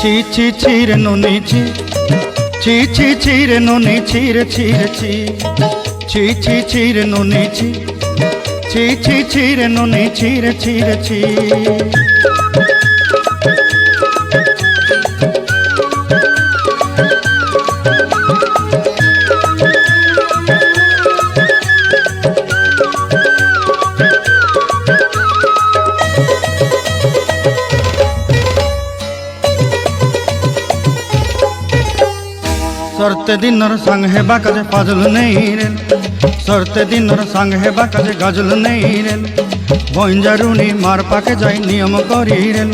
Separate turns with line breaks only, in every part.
ছি ছি ছি রে ননি ছি ছি ছি ছি রে ননি ছি রে ছি রে ছি ছি ছি ছি রে ননি ছি ছি ছি ছি রে ননি ছি রে ছি রে ছি सरते दिनर संग हेबा काजे पाजल नहीं रेल सरते दिनर संग हेबा काजे गाजल नहीं रेल बंजारुनी मार पाके जाई नियम करी रेल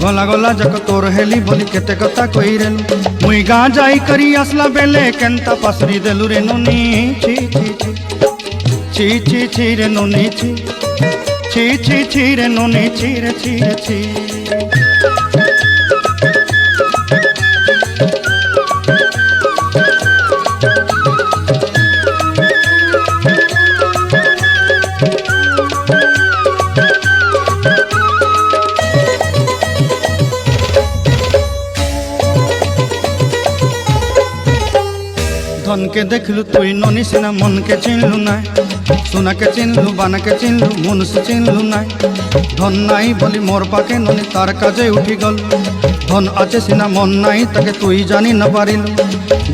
गला गला जक तोर हेली बोली केते कथा कई रेल मुई गाँ जाई करी आसला बेले केंता पासरी देलु रे नोनी छी छी छी छी छी छी रे नोनी छी छी छी छी रे नोनी छी रे छी रे छी धन के देखलु तुई ननी सिना मन के चिन्हलु नाय सोना के चिन्हलु बाना के चिन्हलु मन से चिन्हलु नाय धन नाई बोली मोर पाके ननी तार काजे उठी गल धन आचे सिना मन नाई ताके तुई जानी न पारिलु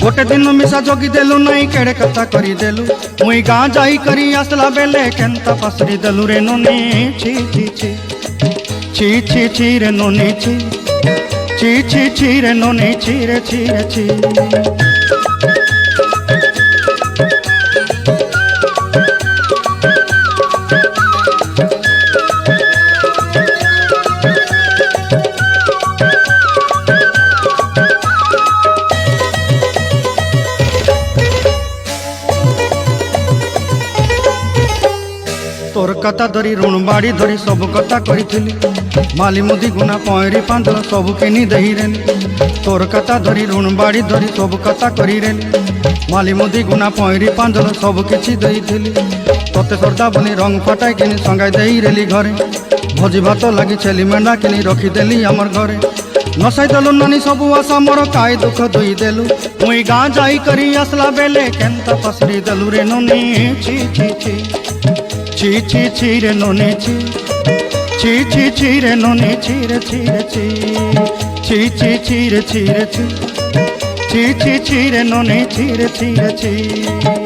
गोटे दिन मिसा जोगी देलु नाई केड़े कथा करी देलु मुई गाँ जाई करी आसला बेले केंता पासरी देलु रे ननी छी छी छी छी छी छी रे ननी छी छी छी छी रे ननी छी रे छी रे छी तोर कथा धरी ऋण बाड़ी धरी सब कथा करी माली मुदी गुना पहरी पांदल सब किनी दही रेली तोर कथा धरी ऋण बाड़ी धरी सब कथा करी रेली माली मुदी गुना पहरी पांदल सब किछि दही तोते सरदा बनी रंग फटाई किनी संगाई दही रेली घरे भोजी भात लगी छेली मेंढा किनी रखी देली आमर घरे नसाई देलु नानी सबू आशा मोर काय दुख दुई देलु मुई गाँ जाई करी आसला बेले केंता पसरी देलु रे ननी छी छी छी छी छी छी रे ननी छी छी छी छी रे ननी छी रे छी रे छी छी छी छी रे छी रे छी छी छी छी रे ननी छी रे छी रे छी।